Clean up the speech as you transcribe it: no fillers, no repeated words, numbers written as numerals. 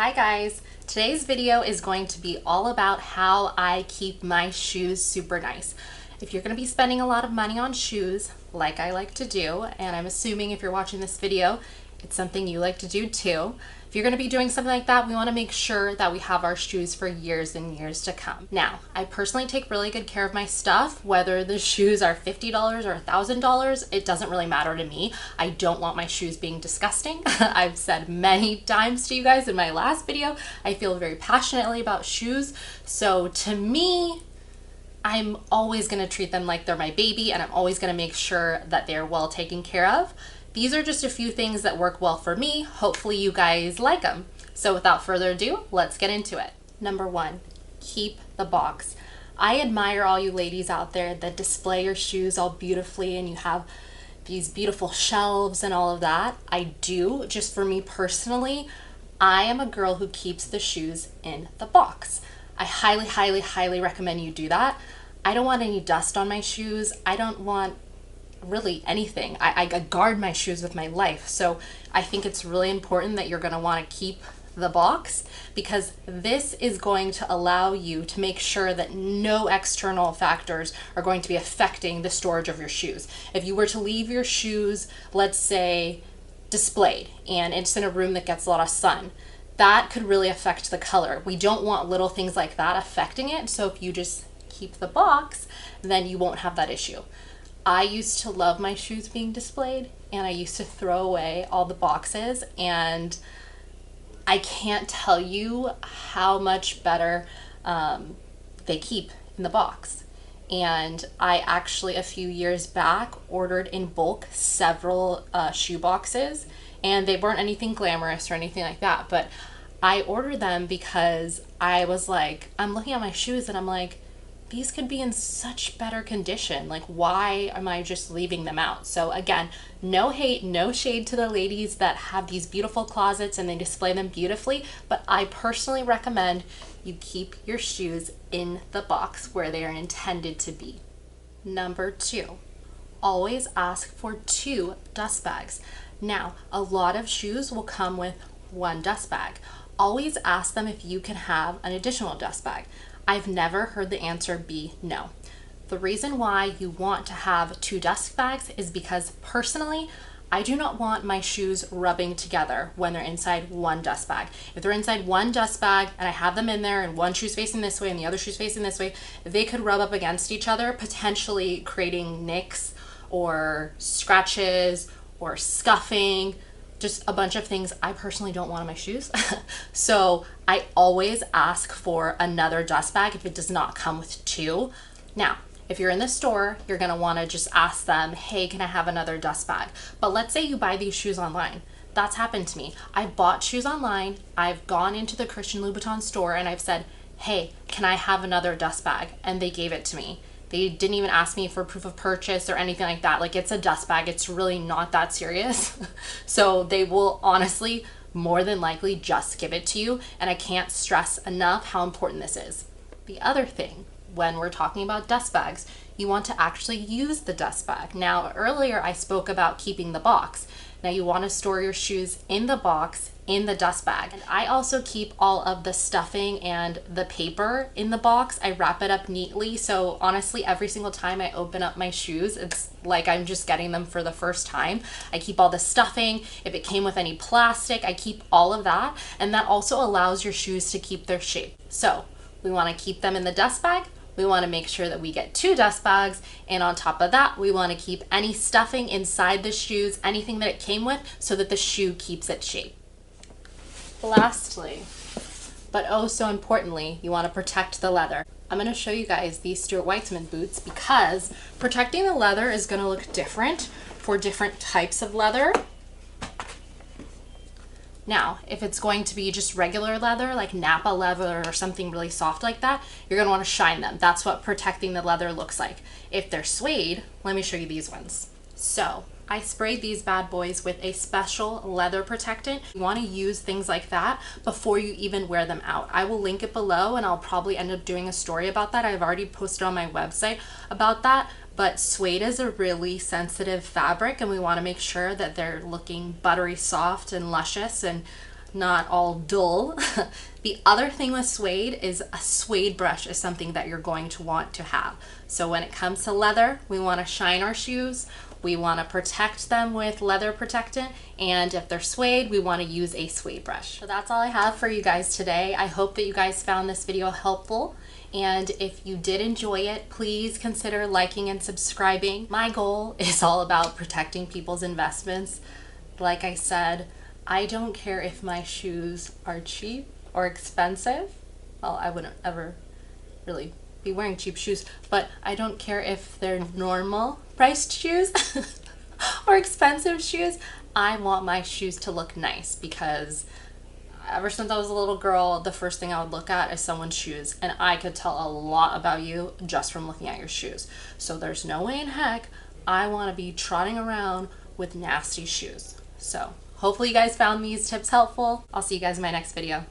Hi guys, today's video is going to be all about how I keep my shoes super nice. If you're going to be spending a lot of money on shoes, like I like to do, and I'm assuming if you're watching this video, it's something you like to do too. If you're going to be doing something like that, we want to make sure that we have our shoes for years and years to come. Now, I personally take really good care of my stuff, whether the shoes are $50 or $1,000, it doesn't really matter to me. I don't want my shoes being disgusting. I've said many times to you guys in my last video, I feel very passionately about shoes. So to me, I'm always going to treat them like they're my baby, and I'm always going to make sure that they're well taken care of. These are just a few things that work well for me. Hopefully you guys like them. So without further ado, let's get into it. Number one, keep the box. I admire all you ladies out there that display your shoes all beautifully and you have these beautiful shelves and all of that. I do. Just for me personally, I am a girl who keeps the shoes in the box. I highly, highly, highly recommend you do that. I don't want any dust on my shoes. I don't want really anything. I guard my shoes with my life. So I think it's really important that you're going to want to keep the box, because this is going to allow you to make sure that no external factors are going to be affecting the storage of your shoes. If you were to leave your shoes, let's say, displayed, and it's in a room that gets a lot of sun, that could really affect the color. We don't want little things like that affecting it. So if you just keep the box, then you won't have that issue. I used to love my shoes being displayed, and I used to throw away all the boxes, and I can't tell you how much better they keep in the box. And I actually, a few years back, ordered in bulk several shoe boxes, and they weren't anything glamorous or anything like that, but I ordered them because I was like, I'm looking at my shoes and I'm like, these could be in such better condition. Like, why am I just leaving them out? So again, no hate, no shade to the ladies that have these beautiful closets and they display them beautifully, but I personally recommend you keep your shoes in the box where they are intended to be. Number two, always ask for 2 dust bags. Now, a lot of shoes will come with 1 dust bag. Always ask them if you can have an additional dust bag. I've never heard the answer be no. The reason why you want to have 2 dust bags is because personally, I do not want my shoes rubbing together when they're inside 1 dust bag. If they're inside 1 dust bag and I have them in there and one shoe's facing this way and the other shoe's facing this way, they could rub up against each other, potentially creating nicks or scratches or scuffing, just a bunch of things I personally don't want on my shoes. So I always ask for another dust bag if it does not come with 2. Now, if you're in the store, you're gonna wanna just ask them, hey, can I have another dust bag? But let's say you buy these shoes online. That's happened to me. I've bought shoes online, I've gone into the Christian Louboutin store and I've said, hey, can I have another dust bag? And they gave it to me. They didn't even ask me for proof of purchase or anything like that. Like, it's a dust bag. It's really not that serious. So they will honestly, more than likely, just give it to you. And I can't stress enough how important this is. The other thing, when we're talking about dust bags, you want to actually use the dust bag. Now, earlier I spoke about keeping the box. Now you want to store your shoes in the box, in the dust bag. And I also keep all of the stuffing and the paper in the box. I wrap it up neatly. So honestly, every single time I open up my shoes, it's like I'm just getting them for the first time. I keep all the stuffing. If it came with any plastic, I keep all of that. And that also allows your shoes to keep their shape. So we want to keep them in the dust bag. We want to make sure that we get 2 dust bags, and on top of that, we want to keep any stuffing inside the shoes, anything that it came with, so that the shoe keeps its shape. Lastly, but oh so importantly, you want to protect the leather. I'm going to show you guys these Stuart Weitzman boots because protecting the leather is going to look different for different types of leather. Now, if it's going to be just regular leather, like Napa leather or something really soft like that, you're going to want to shine them. That's what protecting the leather looks like. If they're suede, let me show you these ones. So I sprayed these bad boys with a special leather protectant. You want to use things like that before you even wear them out. I will link it below, and I'll probably end up doing a story about that. I've already posted on my website about that. But suede is a really sensitive fabric, and we want to make sure that they're looking buttery soft and luscious and not all dull. The other thing with suede is a suede brush is something that you're going to want to have. So when it comes to leather, we want to shine our shoes. We want to protect them with leather protectant, and if they're suede, we want to use a suede brush. So that's all I have for you guys today. I hope that you guys found this video helpful, and if you did enjoy it, please consider liking and subscribing. My goal is all about protecting people's investments. Like I said, I don't care if my shoes are cheap or expensive. Well, I wouldn't ever really be wearing cheap shoes, but I don't care if they're normal priced shoes or expensive shoes. I want my shoes to look nice, because ever since I was a little girl, the first thing I would look at is someone's shoes, and I could tell a lot about you just from looking at your shoes. So there's no way in heck I want to be trotting around with nasty shoes. So hopefully you guys found these tips helpful. I'll see you guys in my next video.